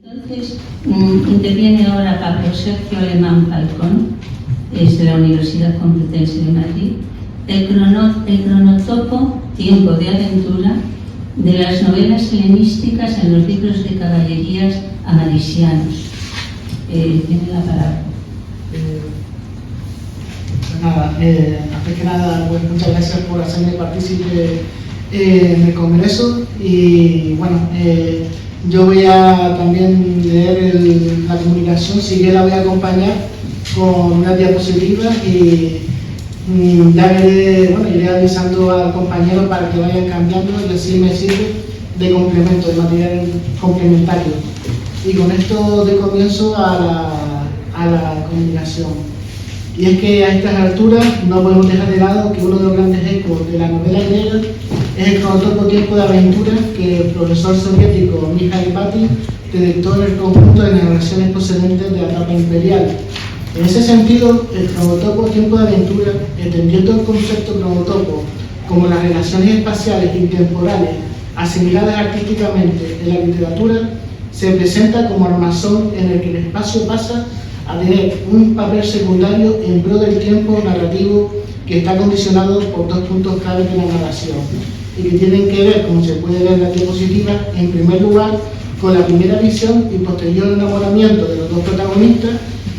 Entonces, interviene ahora Pablo Sergio Alemán Falcón, es de la Universidad Complutense de Madrid, el cronotopo, tiempo de aventura, de las novelas helenísticas en los libros de caballerías amadisianos. Tiene la palabra. Antes que nada, pues, muchas gracias por hacerme partícipe en el Congreso y bueno, yo voy a también leer la comunicación, si bien la voy a acompañar con una diapositiva y ya iré avisando al compañero para que vayan cambiando y así me sirve de complemento, de material complementario. Y con esto de comienzo a la comunicación. Y es que a estas alturas no podemos dejar de lado que uno de los grandes ecos de la novela griega es el cronotopo tiempo de aventura que el profesor soviético Mihail Batin detectó en el conjunto de narraciones procedentes de la etapa imperial. En ese sentido, el cronotopo tiempo de aventura, entendiendo el concepto cronotopo como las relaciones espaciales y temporales asimiladas artísticamente en la literatura, se presenta como armazón en el que el espacio pasa a tener un papel secundario en pro del tiempo narrativo que está condicionado por dos puntos claves de la narración y que tienen que ver, como se puede ver en la diapositiva, en primer lugar con la primera visión y posterior enamoramiento de los dos protagonistas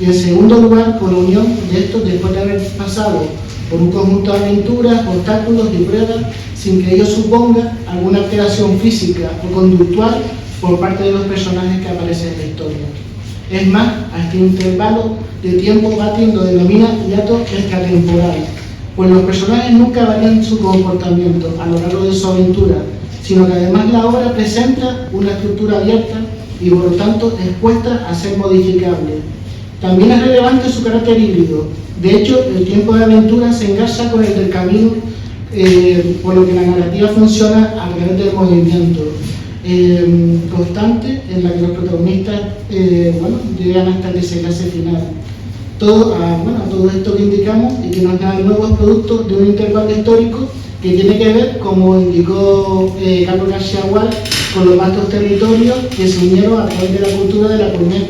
y en segundo lugar con la unión de estos después de haber pasado por un conjunto de aventuras, obstáculos y pruebas sin que ello suponga alguna alteración física o conductual por parte de los personajes que aparecen en la historia. Es más, a este intervalo de tiempo Batin lo denomina hiato extratemporal, pues los personajes nunca varían su comportamiento a lo largo de su aventura, sino que además la obra presenta una estructura abierta y por lo tanto expuesta a ser modificable. También es relevante su carácter híbrido. De hecho, el tiempo de aventura se engarza con el del camino, por lo que la narrativa funciona a través del movimiento constante en la que los protagonistas llegan hasta el desenlace final. Todo esto que indicamos y que nos da nuevos productos de un intervalo histórico que tiene que ver, como indicó Carlos García Gual, con los vastos territorios que se unieron a través de la cultura de la Coruña,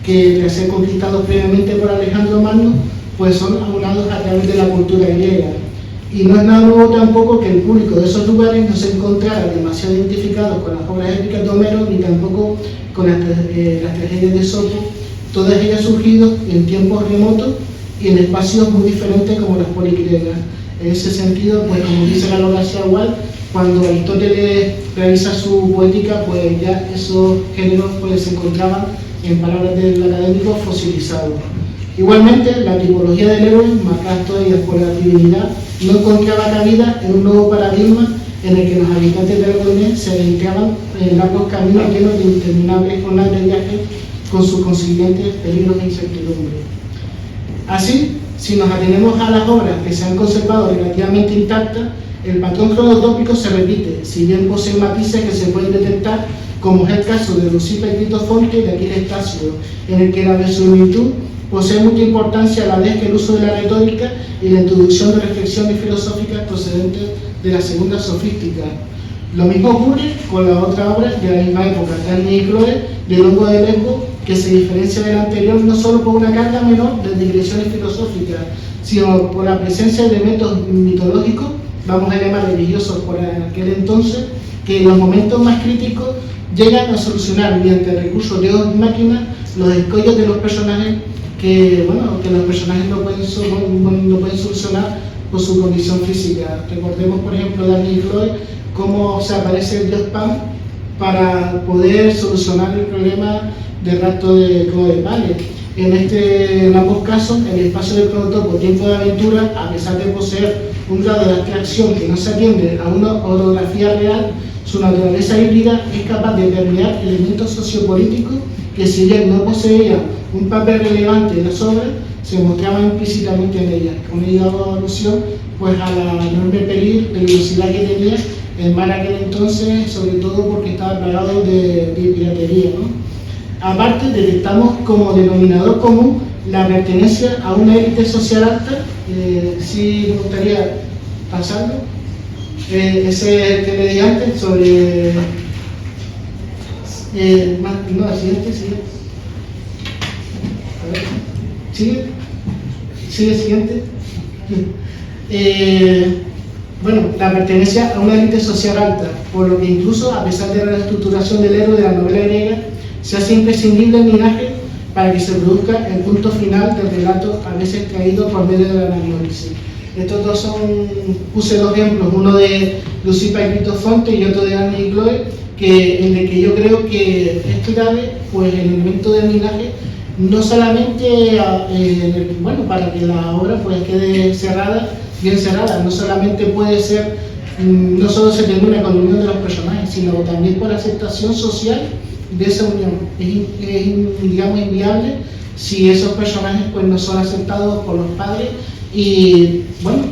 que tras ser conquistados previamente por Alejandro Magno, pues son aunados a través de la cultura griega. Y no es nada nuevo tampoco que el público de esos lugares no se encontrara demasiado identificado con las obras épicas de Homero, ni tampoco con las tragedias de Sopo, todas ellas surgidas en tiempos remotos y en espacios muy diferentes como las poligriegas. En ese sentido, pues como dice Carlos García Gual, cuando Aristóteles realiza su poética, pues ya esos géneros pues, se encontraban, en palabras del académico, fosilizados. Igualmente, la tipología del héroe, marcada todavía por la divinidad, no encontraba cabida en un nuevo paradigma en el que los habitantes de Aragonés se adentraban en largos caminos llenos de interminables jornadas de viaje con sus consiguientes peligros e incertidumbre. Así, si nos atenemos a las obras que se han conservado relativamente intactas, el patrón cronotópico se repite, si bien posee matices que se pueden detectar, como es el caso de Lucifer y Critofonte de Aquiles Tacio, en el que la verosimilitud posee mucha importancia a la vez que el uso de la retórica y la introducción de reflexiones filosóficas procedentes de la segunda sofística. Lo mismo ocurre con la otra obra de la misma época, Tania y Chloe, de Longo de Lesbos, que se diferencia del anterior no solo por una carga menor de digresiones filosóficas, sino por la presencia de métodos mitológicos, vamos a llamar religiosos por aquel entonces, que en los momentos más críticos llegan a solucionar mediante el recurso de dos máquinas los escollos de los personajes que los personajes no pueden solucionar por su condición física. Recordemos, por ejemplo, Dani y Chloe, cómo se aparece el dios Pan para poder solucionar el problema del rapto de Chloe. ¿Vale? En ambos casos, el espacio del cronotopo tiempo de aventura, a pesar de poseer un grado de abstracción que no se atiende a una orografía real, su naturaleza híbrida es capaz de permear elementos sociopolíticos que, si bien no poseían un papel relevante en las obras, se mostraban implícitamente en ellas. Con ello hago alusión pues, a la enorme peligrosidad que tenía el mar aquel entonces, sobre todo porque estaba plagado de piratería, ¿no? Aparte, detectamos como denominador común la pertenencia a una élite social alta. Sí me gustaría pasarlo. Ese que leí antes sobre No, el siguiente, sigue. A ver, sigue el siguiente. Bueno, la pertenencia a una élite social alta, por lo que incluso, a pesar de la reestructuración del héroe de la novela griega, se hace imprescindible el linaje para que se produzca el punto final del relato, a veces traído por medio de la anamnesis. Estos dos puse dos ejemplos, uno de Lucipa y Critofonte y otro de Anne y Chloe, en el que yo creo que es clave pues, el elemento del linaje, no solamente para que la obra pues, quede bien cerrada, no solamente puede ser, no solo se termina con la unión de los personajes, sino también por la aceptación social de esa unión. Es digamos, inviable si esos personajes pues, no son aceptados por los padres y, bueno,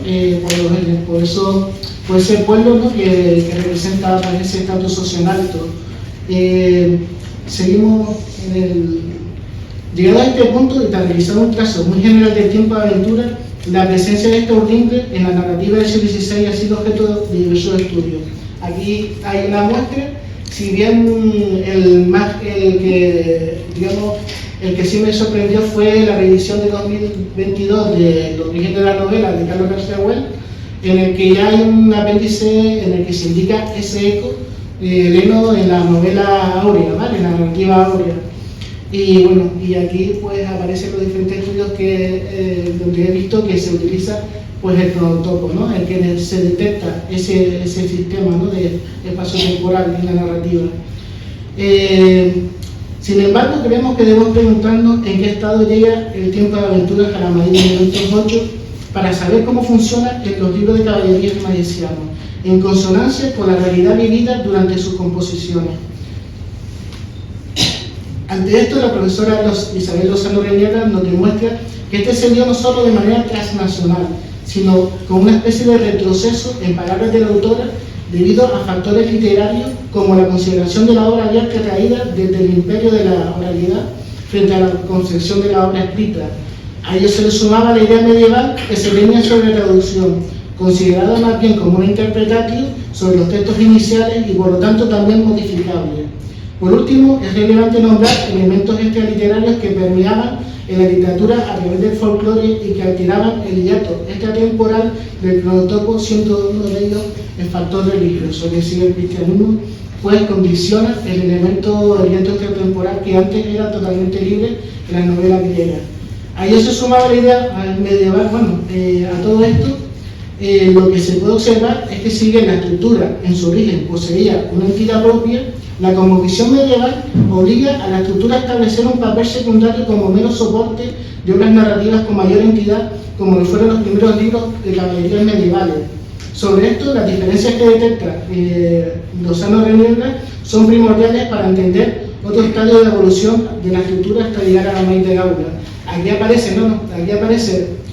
por eso, por ese pueblo, ¿no? que representa ese estatus social alto. Seguimos en el... Llegado a este punto y tras realizar un trazo muy general del tiempo de aventura, la presencia de estos rindes en la narrativa del siglo XVI ha sido objeto de diversos estudios. Aquí hay una muestra, si bien el que sí me sorprendió fue la reedición de 2022 de Los orígenes de la novela de Carlos García Güell, en el que ya hay un apéndice en el que se indica ese eco leno en la novela áurea, ¿vale? En la narrativa áurea. Y bueno, y aquí pues aparecen los diferentes estudios donde he visto que se utiliza pues el cronotopo, ¿no? El que se detecta ese sistema, ¿no? de espacio temporal en la narrativa. Sin embargo, creemos que debemos preguntarnos en qué estado llega el tiempo de aventuras a la medida de 1908 para saber cómo funciona en los libros de caballería mayesianos, en consonancia con la realidad vivida durante sus composiciones. Ante esto, la profesora Isabel Lozano Reñera nos demuestra que este se dio no solo de manera transnacional, sino con una especie de retroceso, en palabras de la autora, debido a factores literarios como la consideración de la obra de arte traída desde el imperio de la oralidad frente a la concepción de la obra escrita. A ello se le sumaba la idea medieval que se venía sobre la traducción, considerada más bien como una interpretación sobre los textos iniciales y por lo tanto también modificable. Por último, es relevante nombrar elementos extraliterarios que permeaban en la literatura a través del folclore y que alteraban el hiato extratemporal del cronotopo, siendo uno de ellos el factor religioso, es decir, el cristianismo pues condiciona el elemento del hiato extratemporal que antes era totalmente libre en la novela griega. A ello se sumaba la idea medieval, a todo esto, lo que se puede observar es que si bien la estructura en su origen poseía una entidad propia, la cosmovisión medieval obliga a la estructura a establecer un papel secundario como mero soporte de obras narrativas con mayor entidad, como lo fueron los primeros libros de caballerías medievales. Sobre esto, las diferencias que detecta Lozano Reñera son primordiales para entender otro estadio de evolución de la estructura hasta llegar a la maíz de Gaula. Aquí aparecen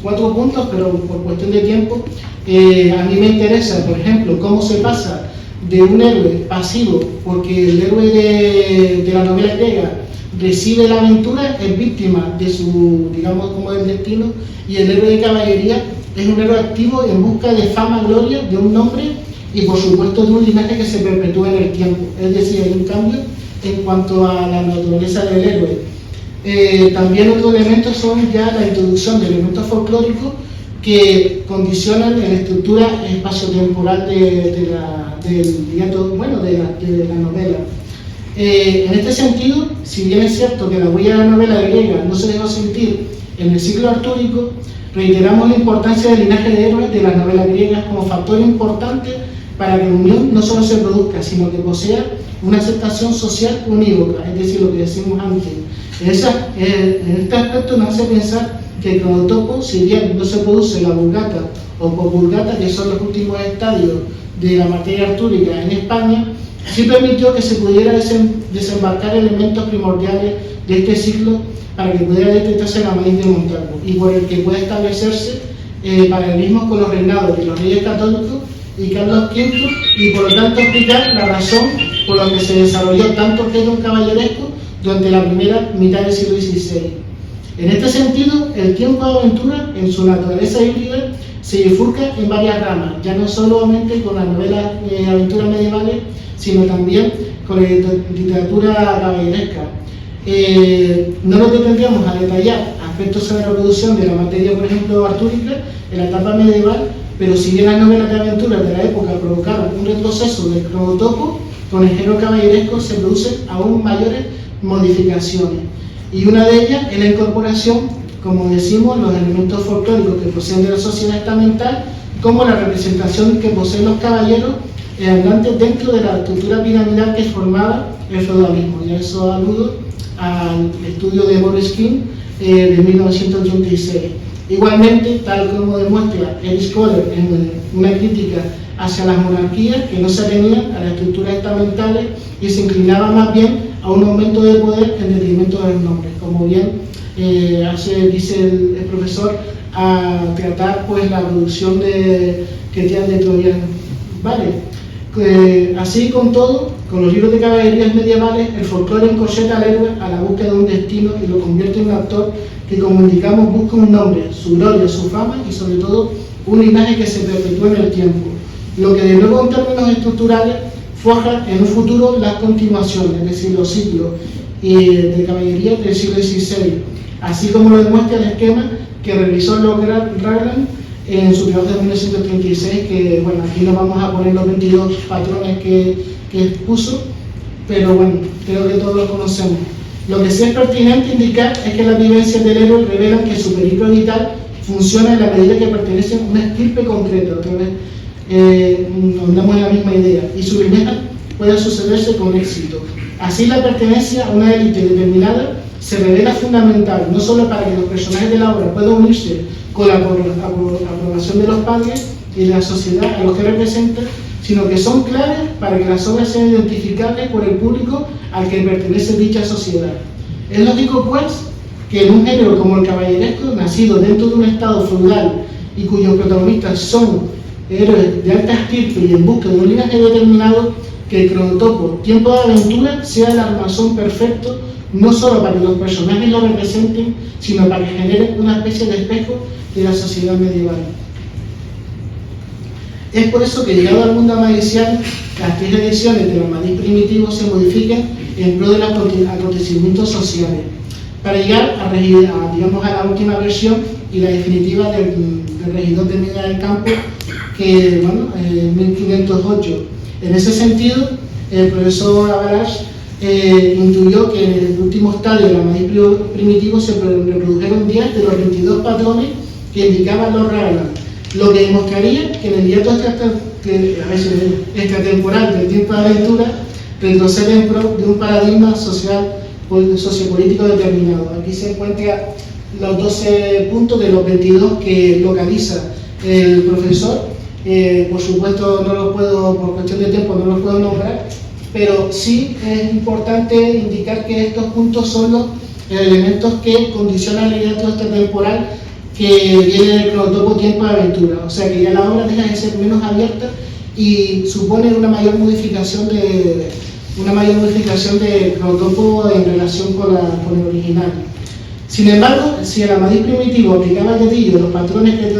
4 puntos, pero por cuestión de tiempo, a mí me interesa, por ejemplo, cómo se pasa de un héroe pasivo, porque el héroe de la novela griega recibe la aventura, es víctima de su, digamos, como del destino, y el héroe de caballería es un héroe activo en busca de fama, gloria, de un nombre y por supuesto de un linaje que se perpetúa en el tiempo. Es decir, hay un cambio en cuanto a la naturaleza del héroe. También otros elementos son ya la introducción de elementos folclóricos que condicionan la estructura espaciotemporal de la novela. En este sentido, si bien es cierto que la huella de la novela griega no se dejó sentir en el ciclo artúrico, reiteramos la importancia del linaje de héroes de las novelas griegas como factor importante para que la unión no solo se produzca, sino que posea una aceptación social unívoca, es decir, lo que decimos antes. En este aspecto nos hace pensar que el cronotopo, si bien no se produce la vulgata o posvulgata, que son los últimos estadios de la materia artúrica en España, sí permitió que se pudiera desembarcar elementos primordiales de este ciclo para que pudiera detectarse la maíz de Montalvo y por el que pueda establecerse paralelismos con los reinados de los reyes católicos y Carlos V y por lo tanto explicar la razón por la que se desarrolló tanto el género caballeresco durante la primera mitad del siglo XVI. En este sentido, el tiempo de aventura, en su naturaleza híbrida, se bifurca en varias ramas, ya no solamente con las novelas de aventuras medievales, sino también con la literatura caballeresca. No nos detendríamos a detallar aspectos sobre la reproducción de la materia, por ejemplo, artúrica en la etapa medieval, pero si bien las novelas de aventuras de la época provocaron un retroceso del cronotopo, con el género caballeresco se producen aún mayores modificaciones. Y una de ellas es la incorporación, como decimos, los elementos folclóricos que proceden de la sociedad estamental, como la representación que poseen los caballeros andantes dentro de la estructura piramidal que formaba el feudalismo. Y a eso aludo al estudio de Boris King de 1936. Igualmente, tal como demuestra Erich Kohler en una crítica hacia las monarquías que no se atenían a las estructuras estamentales y se inclinaba más bien a un aumento de poder en detrimento de los nombres, como bien dice el profesor, a tratar pues la producción de cristianos de troyanos. Vale. Así con todo, con los libros de caballerías medievales, el folclore encorseta al héroe a la búsqueda de un destino y lo convierte en un actor que, como indicamos, busca un nombre, su gloria, su fama y sobre todo un linaje que se perpetúe en el tiempo. Lo que de nuevo en términos estructurales forja en un futuro las continuaciones, es decir, los ciclos de caballería del siglo XVI, así como lo demuestra el esquema que realizó Lord Raglan en su trabajo de 1936, que bueno, aquí no vamos a poner los 22 patrones que expuso, pero bueno, creo que todos lo conocemos. Lo que sí es pertinente indicar es que las vivencias del héroe revelan que su peligro vital funciona en la medida que pertenece a una estirpe concreta, otra vez andamos en la misma idea, y su riqueza puede sucederse con éxito. Así la pertenencia a una élite determinada se revela fundamental, no solo para que los personajes de la obra puedan unirse con la aprobación de los padres y de la sociedad a los que representan, sino que son claves para que las obras sean identificables por el público al que pertenece dicha sociedad. Es lógico, pues, que en un género como el caballeresco, nacido dentro de un estado feudal y cuyos protagonistas son héroes de alta estirpe y en busca de un linaje determinado, que el cronotopo, tiempo de aventura, sea el armazón perfecto, no solo para que los personajes lo representen, sino para que generen una especie de espejo de la sociedad medieval. Es por eso que, llegado al mundo amadiciano, las 3 ediciones del Amadís primitivo se modifican en pro de los acontecimientos sociales, para llegar digamos, a la última versión y la definitiva del regidor de Medina del Campo, que, bueno, en 1508. En ese sentido, el profesor Avalash intuyó que en el último estadio del Amadís primitivo se reprodujeron 10 de los 22 patrones que indicaban los Raglan, lo que demostraría que en el hiato extratemporal del tiempo de aventura retrocede en pro de un paradigma sociopolítico determinado. Aquí se encuentran los 12 puntos de los 22 que localiza el profesor. Por supuesto, no los puedo, por cuestión de tiempo, no los puedo nombrar, pero sí es importante indicar que estos puntos son los elementos que condicionan el hiato extratemporal que viene del cronotopo tiempo de aventura, o sea que ya la obra deja de ser menos abierta y supone una mayor modificación del cronotopo en relación con el original. Sin embargo, si el Amadís primitivo aplicaba el dedillo los patrones que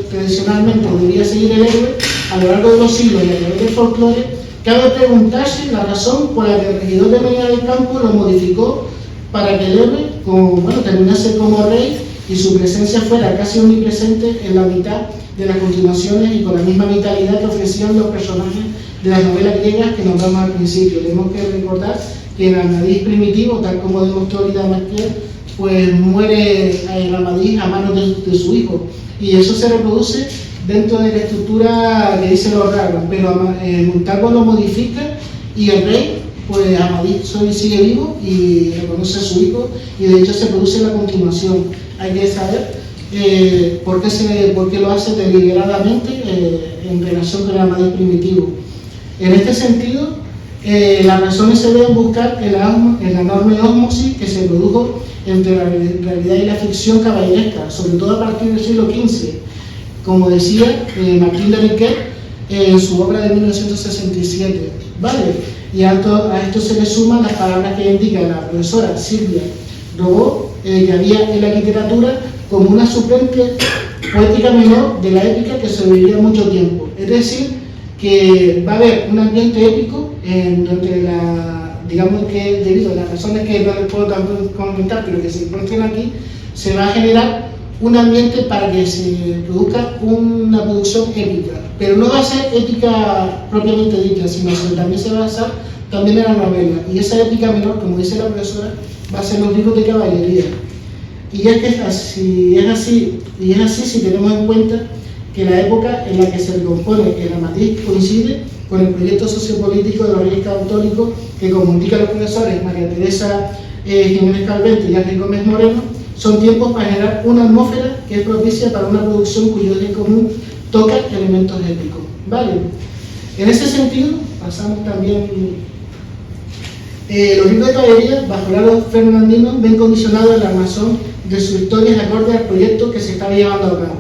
tradicionalmente debía seguir el héroe a lo largo de los siglos y a través del folclore, cabe preguntarse la razón por la que el regidor de Medina del Campo lo modificó para que el héroe terminase como rey y su presencia fuera casi omnipresente en la mitad de las continuaciones y con la misma vitalidad que ofrecían los personajes de las novelas griegas que nombramos al principio. Tenemos que recordar que en el Amadís primitivo, tal como demostró Lida Marquez, pues muere el Amadís a manos de su hijo, y eso se reproduce dentro de la estructura que dice los Raglan, pero Montalvo lo modifica y el rey, pues Amadís sigue vivo y reconoce a su hijo, y de hecho se produce la continuación. Hay que saber por qué lo hace deliberadamente en relación con el Amadís primitivo. En este sentido, las razones se deben buscar en la enorme ósmosis que se produjo entre la realidad y la ficción caballeresca, sobre todo a partir del siglo XV. Como decía Martín de Riquet en su obra de 1967. ¿Vale? Y a esto se le suman las palabras que indica la profesora Silvia Robó, que había en la literatura como una suplente poética menor de la épica que sobreviviría mucho tiempo. Es decir, que va a haber un ambiente épico digamos que debido a las razones que no les puedo tampoco comentar, pero que se encuentran aquí, se va a generar un ambiente para que se produzca una producción épica, pero no va a ser épica propiamente dicha, sino que también se va a basar también en la novela, y esa épica menor, como dice la profesora, va a ser los libros de caballería. Y es que es así si tenemos en cuenta que la época en la que se recompone el Amadís coincide con el proyecto sociopolítico de los Reyes Católicos, que, como indican los profesores María Teresa Jiménez Calvente y Ángel Gómez Moreno, son tiempos para generar una atmósfera que es propicia para una producción cuyo eje común toca elementos épicos. ¿Vale? En ese sentido, pasamos también. Los libros de caballería, bajo el halo fernandino, ven condicionado el armazón de sus historias acorde al proyecto que se está llevando a cabo.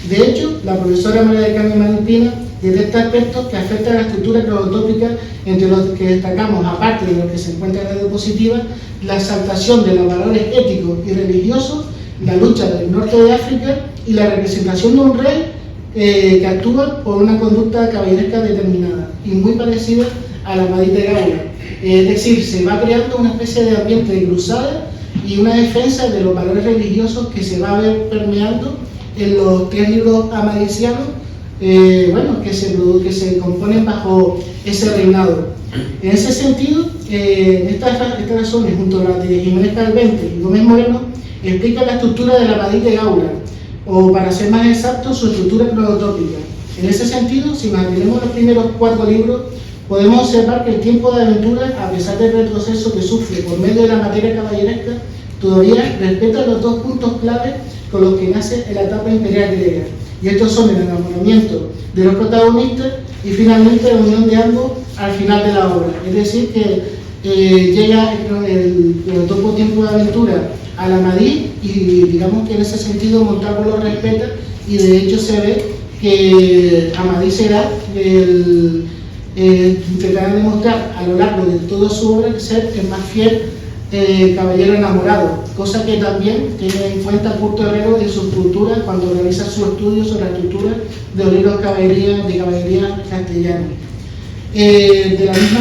De hecho, la profesora María del Carmen Manipina detecta aspectos que afectan a la estructura cronotópica, entre los que destacamos, aparte de lo que se encuentra en la diapositiva, la exaltación de los valores éticos y religiosos, la lucha del norte de África y la representación de un rey que actúa por una conducta caballeresca determinada y muy parecida a la Amadís de Gaula. Es decir, se va creando una especie de ambiente de cruzada y una defensa de los valores religiosos que se va a ver permeando en los 3 libros amadisianos que se componen bajo ese reinado. En ese sentido, estas razones, junto a las de Jiménez Calvente y Gómez Moreno, explican la estructura de la Amadís de Gaula, o para ser más exacto, su estructura cronotópica. En ese sentido, si mantenemos los primeros 4 libros, podemos observar que el tiempo de aventura, a pesar del retroceso que sufre por medio de la materia caballeresca, todavía respeta los 2 puntos clave con los que nace la etapa imperial griega. Y estos son el enamoramiento de los protagonistas y finalmente la unión de ambos al final de la obra. Es decir, que llega el topo tiempo de aventura a la Amadís y digamos que en ese sentido Montalvo lo respeta, y de hecho se ve que Amadís será intentará demostrar a lo largo de toda su obra ser el más fiel caballero enamorado, cosa que también tiene en cuenta Curto Herrero en su estructura cuando realiza su estudio sobre la estructura de los libros de caballería castellana. De la misma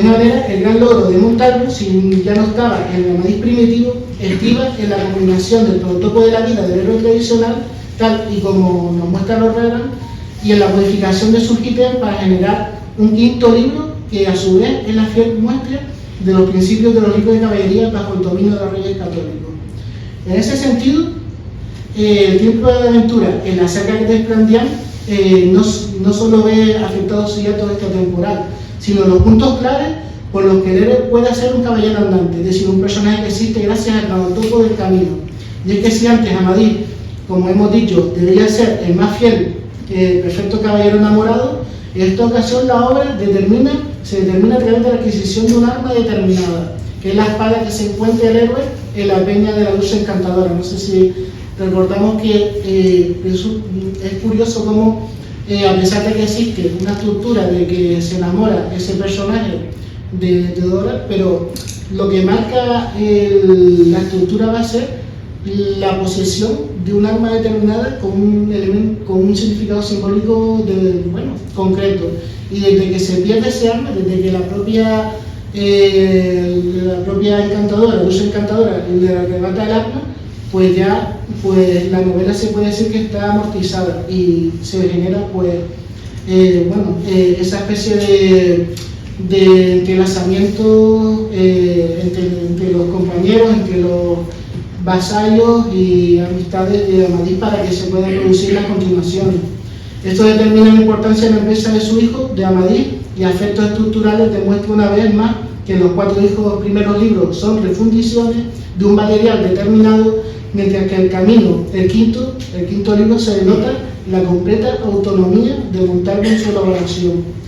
manera, el gran logro de Montalvo, si ya no estaba en el Amadís primitivo, estriba en la combinación del prototipo de la vida del héroe tradicional, tal y como nos muestra los Herrera, y en la modificación de sus ítems para generar un 5.º libro que a su vez es la fiel muestra de los principios de los libros de caballería bajo el dominio de los Reyes Católicos. En ese sentido, el tiempo de aventura en la saga de Esplandián no solo ve afectados ya todo esto temporal, sino los puntos claves por los que el héroe puede ser un caballero andante, es decir, un personaje que existe gracias al cronotopo del camino. Y es que si antes Amadís, como hemos dicho, debería ser el más fiel, perfecto caballero enamorado, en esta ocasión la obra se determina a través de la adquisición de un arma determinada, que es la espada que se encuentra el héroe en la peña de la luz encantadora. No sé si recordamos que es curioso cómo, a pesar de que existe una estructura de que se enamora ese personaje de Dora, pero lo que marca la estructura va a ser la posesión de un arma determinada con un significado simbólico concreto. Y desde que se pierde ese arma, desde que la propia encantadora, la luz encantadora, le arrebata el arma, pues ya la novela se puede decir que está amortizada y se genera esa especie de entrelazamiento entre los compañeros, entre los vasallos y amistades de Amadís para que se puedan producir las continuaciones. Esto determina la importancia de la empresa de su hijo, de Amadís, y Afectos Estructurales demuestra una vez más que los 4 primeros libros son refundiciones de un material determinado, mientras que el quinto libro se denota la completa autonomía de Montalvo en su elaboración.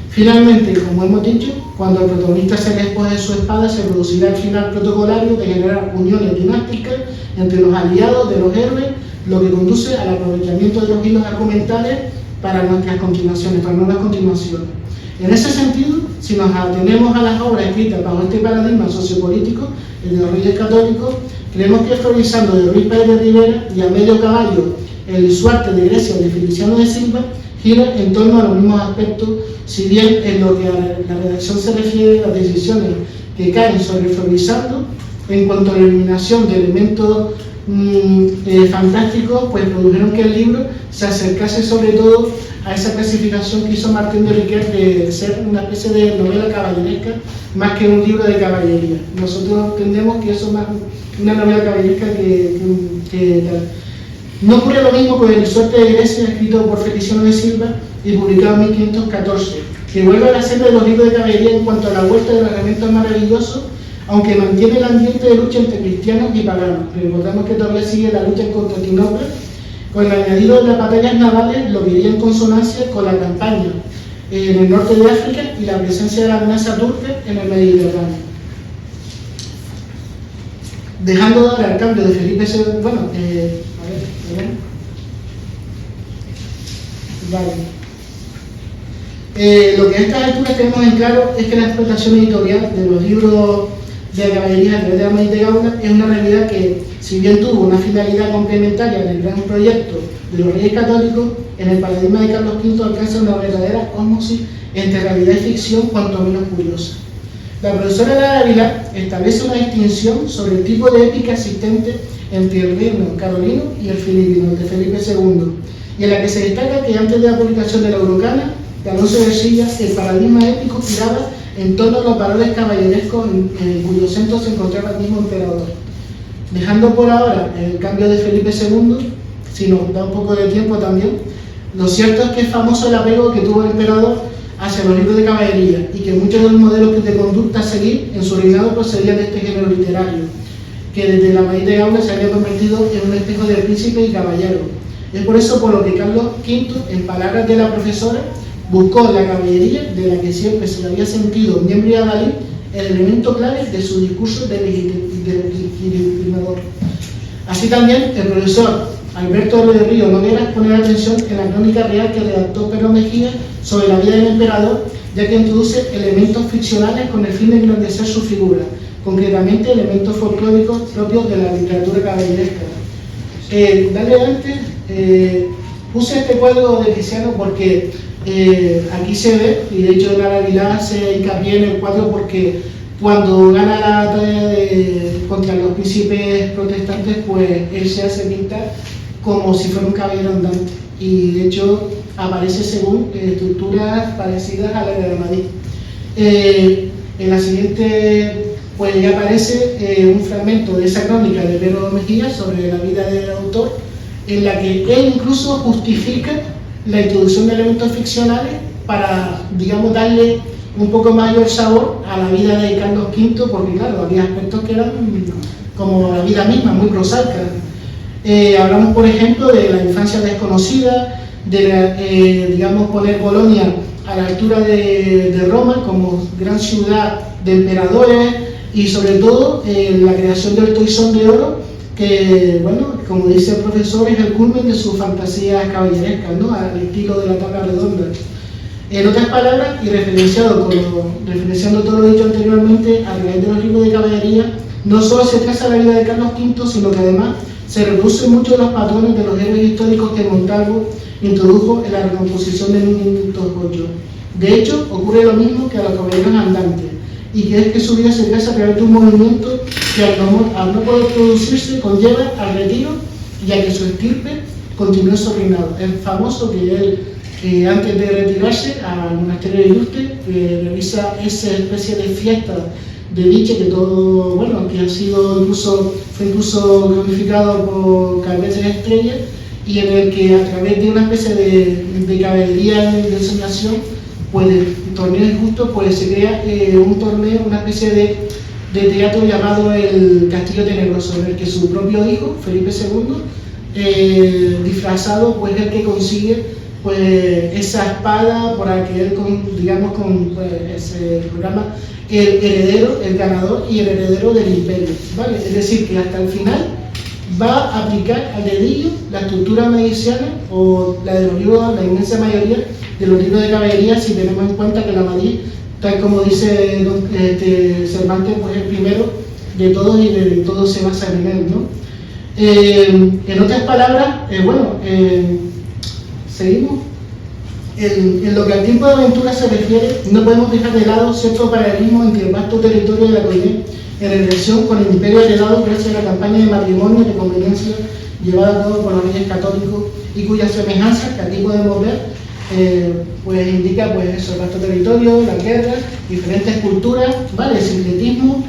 Finalmente, como hemos dicho, cuando el protagonista se despoje de su espada, se producirá el final protocolario de generar uniones dinásticas entre los aliados de los héroes, lo que conduce al aprovechamiento de los hilos argumentales para nuestras continuaciones, para nuevas continuaciones. En ese sentido, si nos atenemos a las obras escritas bajo este paradigma sociopolítico, el de los Reyes Católicos, creemos que Florizando de Ruiz Pérez de Rivera y A medio caballo, el Lisuarte de Grecia de Feliciano de Silva, gira en torno a los mismos aspectos, si bien en lo que a la redacción se refiere, las decisiones que caen sobre Freudizando, en cuanto a la eliminación de elementos fantásticos, pues produjeron que el libro se acercase sobre todo a esa clasificación que hizo Martín de Riquet de ser una especie de novela caballeresca más que un libro de caballería. Nosotros entendemos que eso es más una novela caballeresca que tal. No ocurre lo mismo con El Suerte de Grecia, escrito por Feliciano de Silva y publicado en 1514, que vuelve a la senda de los libros de caballería en cuanto a la vuelta de los elementos maravillosos, aunque mantiene el ambiente de lucha entre cristianos y paganos. Recordamos que todavía sigue la lucha en Constantinopla, con el añadido de las batallas navales, lo que iría en consonancia con la campaña en el norte de África y la presencia de la amenaza turca en el Mediterráneo. Dejando de hablar al cambio de Felipe II, lo que a estas alturas tenemos en claro es que la explotación editorial de los libros de la caballería a través de la Maíz de Gaula es una realidad que, si bien tuvo una finalidad complementaria en el gran proyecto de los Reyes Católicos, en el paradigma de Carlos V alcanza una verdadera ósmosis entre realidad y ficción, cuanto menos curiosa. La profesora Lara Ávila establece una distinción sobre el tipo de épica existente entre el reino carolino y el filipino, el de Felipe II, y en la que se destaca que antes de la publicación de la Eurocana, de Alonso de Ercilla, el paradigma épico giraba en torno a los valores caballerescos en cuyo centro se encontraba el mismo emperador. Dejando por ahora el cambio de Felipe II, si nos da un poco de tiempo también, lo cierto es que es famoso el apego que tuvo el emperador hacia los libros de caballería y que muchos de los modelos de conducta a seguir en su reinado procedían de este género literario, que desde la Maíz de Gaula se había convertido en un espejo de príncipe y caballero. Es por eso por lo que Carlos V, en palabras de la profesora, buscó en la caballería, de la que siempre se le había sentido miembro y adalid, el elemento clave de su discurso de legitimador. Así también, el profesor Alberto de Río Nogueras pone la atención en la crónica real que redactó Pedro Mejía sobre la vida del emperador, ya que introduce elementos ficcionales con el fin de engrandecer su figura, concretamente elementos folclóricos propios de la literatura caballeresca. Dale antes, puse este cuadro de Tiziano porque aquí se ve, y de hecho Lara Ávila se hincapié en el cuadro porque cuando gana la batalla contra los príncipes protestantes, pues él se hace pintar como si fuera un caballero andante, y de hecho aparece según estructuras parecidas a la de Madrid. En la siguiente, pues ya aparece un fragmento de esa crónica de Pedro Mejía sobre la vida del autor, en la que él incluso justifica la introducción de elementos ficcionales para, digamos, darle un poco mayor sabor a la vida de Carlos V, porque claro, había aspectos que eran como la vida misma, muy prosaica. Hablamos, por ejemplo, de la infancia desconocida, de digamos, poner Bolonia a la altura de Roma como gran ciudad de emperadores, y sobre todo la creación del Toisón de Oro, que, bueno, como dice el profesor, es el culmen de sus fantasías caballerescas, ¿no?, al estilo de la tabla redonda. En otras palabras, y referenciando todo lo dicho anteriormente, a través de los libros de caballería, no solo se traza la vida de Carlos V, sino que además se reproducen muchos de los patrones de los héroes históricos que Montalvo introdujo en la recomposición de 1508. De hecho, ocurre lo mismo que a los caballeros andantes, y que es que su vida se traza a través de un movimiento que al no poder producirse conlleva al retiro y a que su estirpe continúe su reinado. Es famoso que él, antes de retirarse al monasterio de Yuste, realiza esa especie de fiesta de Nietzsche que todo, bueno, que fue incluso glorificado por Calvete de Estrella, y en el que a través de una especie de caballería de ensoñación, pues el torneo injusto, pues se crea un torneo, una especie de teatro llamado el Castillo Tenebroso, en el que su propio hijo, Felipe II, disfrazado, pues es el que consigue pues esa espada por la que él, digamos, ese programa, el heredero, el ganador y el heredero del imperio, ¿vale? Es decir, que hasta el final va a aplicar al dedillo la estructura mediciana o la de los libros, la inmensa mayoría de los libros de caballería, si tenemos en cuenta que la Madrid, tal como dice Cervantes, pues es el primero de todos y de todos se basa en él, ¿no? En otras palabras, seguimos. En lo que al tiempo de aventura se refiere, no podemos dejar de lado cierto paralelismo entre el vasto territorio de la Coine en relación con el imperio heredado gracias a la campaña de matrimonio y de conveniencia llevada a cabo por los reyes católicos y cuyas semejanzas que aquí podemos ver pues indica pues eso, el vasto territorio, la guerra, diferentes culturas, ¿vale? El sincretismo.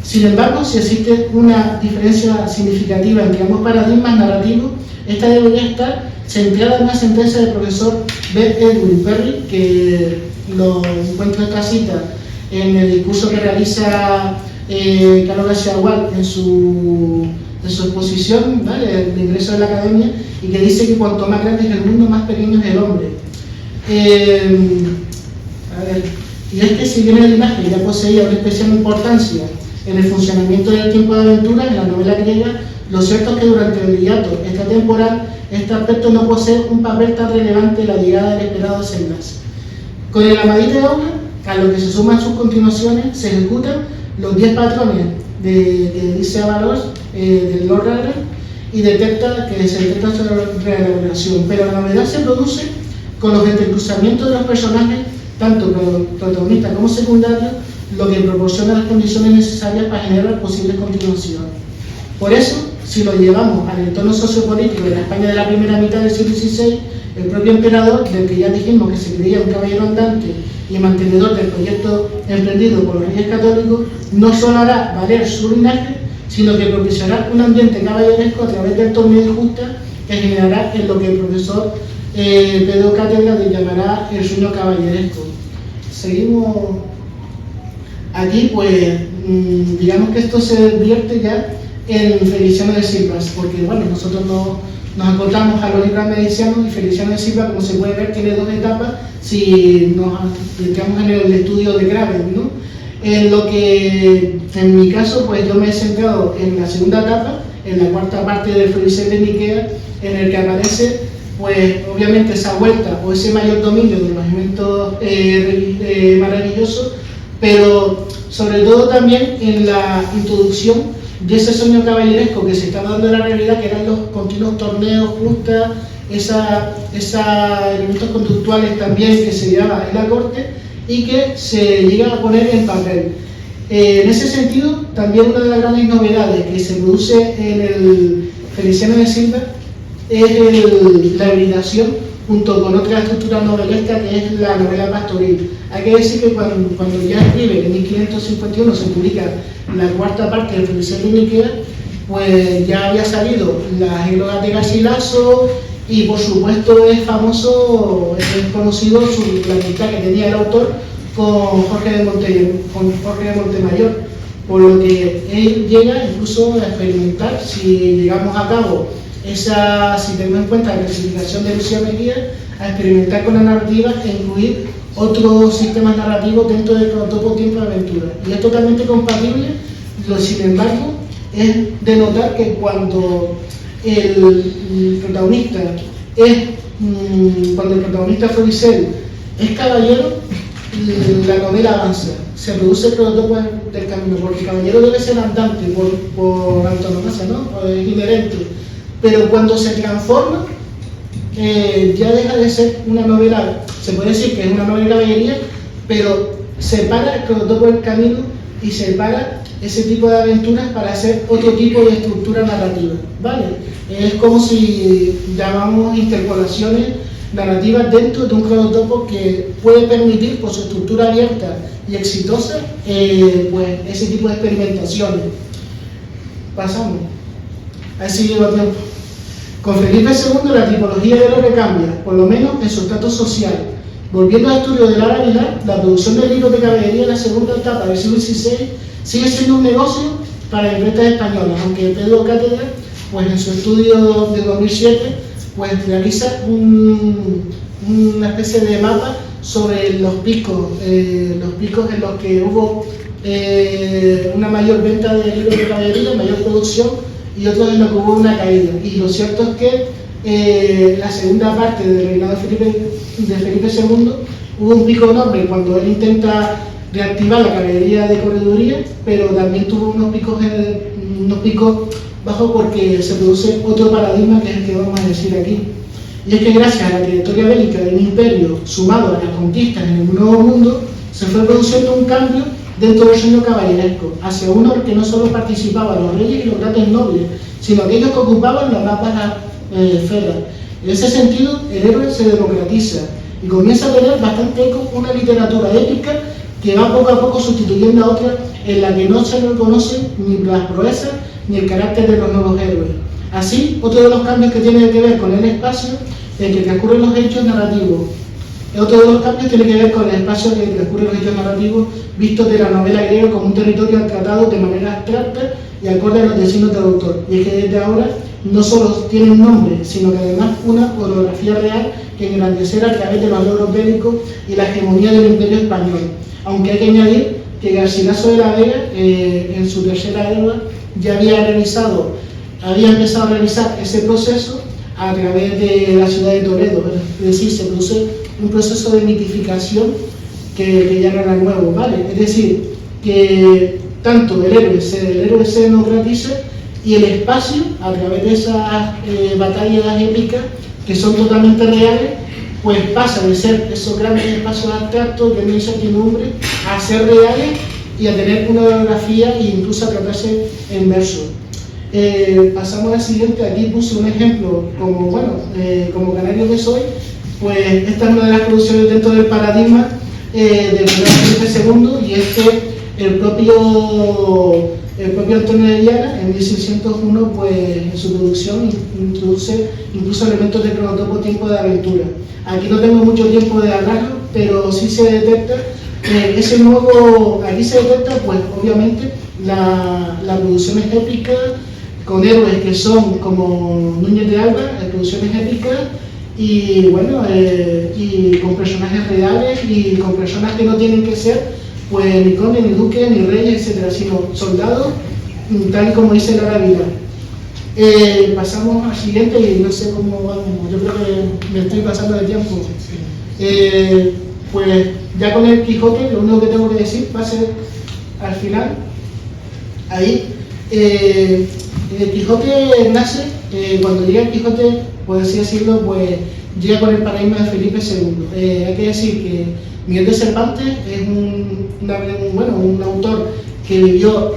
Sin embargo, si existe una diferencia significativa entre ambos paradigmas narrativos, esta debería estar centrada en una sentencia del profesor B. Edwin Perry, que lo encuentro esta cita en el discurso que realiza Carlos García Gual en su exposición, ¿vale?, de ingreso de la academia, y que dice que cuanto más grande es el mundo, más pequeño es el hombre. Y es que si bien el linaje ya poseía una especial importancia en el funcionamiento del tiempo de aventura en la novela griega, lo cierto es que durante el hiato extratemporal este aspecto no posee un papel tan relevante en la llegada del esperado desenlace. Con el Amadís de Obra, a lo que se suman sus continuaciones, se ejecutan los 10 patrones que dice Avalos, del Lord Ragnar, y se detecta su reelaboración, pero la novedad se produce con los entrecruzamientos de los personajes, tanto protagonistas como secundarios, lo que proporciona las condiciones necesarias para generar posibles continuaciones. Por eso, si lo llevamos al entorno sociopolítico de la España de la primera mitad del siglo XVI, el propio emperador, del que ya dijimos que se creía un caballero andante y mantenedor del proyecto emprendido por los reyes católicos, no solo hará valer su linaje, sino que propiciará un ambiente caballeresco a través del torneo de justa que generará en lo que el profesor Pedro Cátedra llamará el sueño caballeresco. Seguimos aquí, pues digamos que esto se vierte ya en Feliciano de Silvas, porque bueno, nosotros nos acotamos a los libros medicianos, y Feliciano de Silva, como se puede ver, tiene dos etapas si nos dedicamos en el estudio de Graves, ¿no? En lo que, en mi caso, pues yo me he centrado en la segunda etapa, en la cuarta parte del Felicel de Nikea, en el que aparece, pues obviamente esa vuelta o ese mayor dominio de los elementos maravillosos, pero sobre todo también en la introducción de ese sueño caballeresco que se está dando en la realidad, que eran los continuos torneos, justas, elementos conductuales también que se llevaba en la corte y que se llega a poner en papel. En ese sentido, también una de las grandes novedades que se produce en el Feliciano de Silva es la hibridación junto con otra estructura novelesca que es la novela pastoril. Hay que decir que cuando ya escribe, en 1551 se publica la cuarta parte del Felicel de Nikea, pues ya había salido las églogas de Garcilaso y por supuesto es famoso, es conocido la amistad que tenía el autor con Jorge de Montemayor, por lo que él llega incluso a experimentar, si llegamos a cabo si tenemos en cuenta la clasificación de Lucía Mejía, a experimentar con la narrativa e incluir otros sistemas narrativos dentro del prototipo Tiempo de Aventura. Y es totalmente compatible, sin embargo, es de notar que cuando el protagonista Felicel es caballero, la novela avanza, se produce el prototipo del camino, porque el caballero debe ser andante por antonomasia, ¿no? Es inherente. Pero cuando se transforma, ya deja de ser una novela, se puede decir que es una novela de caballería, pero separa el prototipo del camino y separa ese tipo de aventuras para hacer otro tipo de estructura narrativa, ¿vale? Es como si llamamos interpolaciones narrativas dentro de un cronotopo que puede permitir, por su estructura abierta y exitosa, pues ese tipo de experimentaciones. Pasamos. Así lleva tiempo. Con Felipe II la tipología del hombre cambia, por lo menos en su estatus social. Volviendo al estudio de Lara Aguilar, la producción de libros de caballería en la segunda etapa del siglo XVI sigue siendo un negocio para imprentas españolas, aunque Pedro Cátedra, pues en su estudio de 2007, pues realiza una especie de mapa sobre los picos en los que hubo una mayor venta de libros de caballería, mayor producción, y otros en los que hubo una caída. Y lo cierto es que la segunda parte del reinado de Felipe II hubo un pico enorme cuando él intenta reactivar la caballería de correduría, pero también tuvo unos picos bajos porque se produce otro paradigma que es el que vamos a decir aquí. Y es que gracias a la trayectoria bélica del imperio, sumado a las conquistas en el Nuevo Mundo, se fue produciendo un cambio dentro del sueño caballeresco, hacia uno que no solo participaban los reyes y los grandes nobles, sino aquellos que ocupaban las más bajas esferas. En ese sentido, el héroe se democratiza y comienza a tener bastante eco una literatura épica que va poco a poco sustituyendo a otra en la que no se reconocen ni las proezas ni el carácter de los nuevos héroes. Así, otro de los cambios que tiene que ver con el espacio en que transcurren los hechos narrativos. Otro de los cambios tiene que ver con el espacio en que transcurren los hechos narrativos vistos de la novela griega como un territorio tratado de manera abstracta y acorde a los designios del autor. Y es que desde ahora no solo tiene un nombre, sino que además una orografía real que engrandecerá a través de los logros bélicos y la hegemonía del Imperio Español. Aunque hay que añadir que Garcilaso de la Vega, en su tercera era, ya había empezado a realizar ese proceso a través de la ciudad de Toledo. Es decir, se produce un proceso de mitificación que ya no era nuevo, ¿vale? Es decir, que tanto el héroe se democratiza y el espacio, a través de esas batallas épicas que son totalmente reales, pues pasa de ser esos grandes espacios abstractos que no hay incertidumbre a ser reales y a tener una orografía e incluso a tratarse en verso. Pasamos al siguiente. Aquí puse un ejemplo, como canario que soy, pues esta es una de las producciones dentro del paradigma del Felipe II, y es que el propio Antonio de Viana, en 1601, pues en su producción introduce incluso elementos de cronotopo, tiempo de aventura. Aquí no tengo mucho tiempo de hablarlo, pero sí se detecta aquí se detecta, pues obviamente, la producción es épica, con héroes que son como Núñez de Alba, producciones épicas, y bueno, y con personajes reales y con personas que no tienen que ser pues ni condes, ni duques, ni reyes, etcétera, sino soldados, tal y como dice Lara Vilar. Pasamos al siguiente y no sé cómo vamos, yo creo que me estoy pasando de tiempo. Pues ya con el Quijote, lo único que tengo que decir va a ser al final. Ahí, el Quijote nace, cuando llega el Quijote, por así decirlo, pues llega con el paradigma de Felipe II. Hay que decir que Miguel de Cervantes es un autor que vivió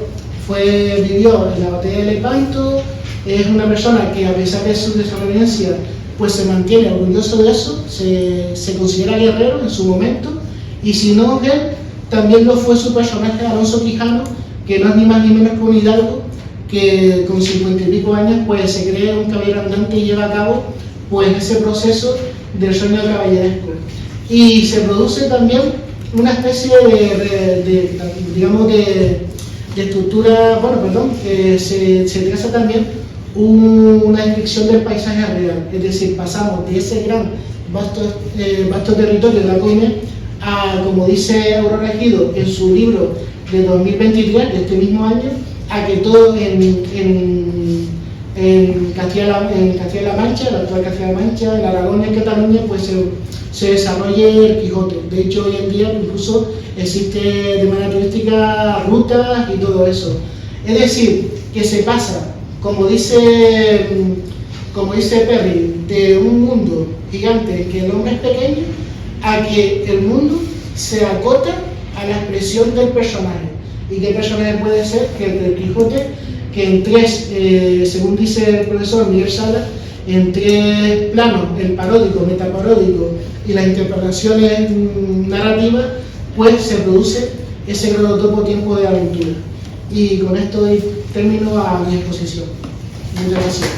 en la batalla de Lepanto, es una persona que a pesar de su desobediencia pues se mantiene orgulloso de eso, se considera guerrero en su momento, y si no él, también lo fue su personaje Alonso Quijano, que no es ni más ni menos que un hidalgo que con 50 y pico años pues se cree un caballero andante y lleva a cabo pues ese proceso del sueño caballeresco. Y se produce también una especie de estructura, que se traza también una descripción del paisaje real, es decir, pasamos de ese gran vasto territorio de la Coine a, como dice Aurora Ejido en su libro de 2023, de este mismo año, a que todo en Castilla-La Mancha, la actual Castilla-La Mancha, en Aragón y en Cataluña, pues se desarrolle el Quijote. De hecho, hoy en día incluso existe de manera turística rutas y todo eso. Es decir, que se pasa, como dice Perry, de un mundo gigante que el hombre es pequeño, a que el mundo se acota a la expresión del personaje. ¿Y qué personaje puede ser? Que el del Quijote, que en tres, según dice el profesor Miguel Sala, en tres planos, el paródico, metaparódico y las interpretaciones narrativas, pues se produce ese cronotopo tiempo de aventura. Y con esto termino a mi exposición. Muchas gracias.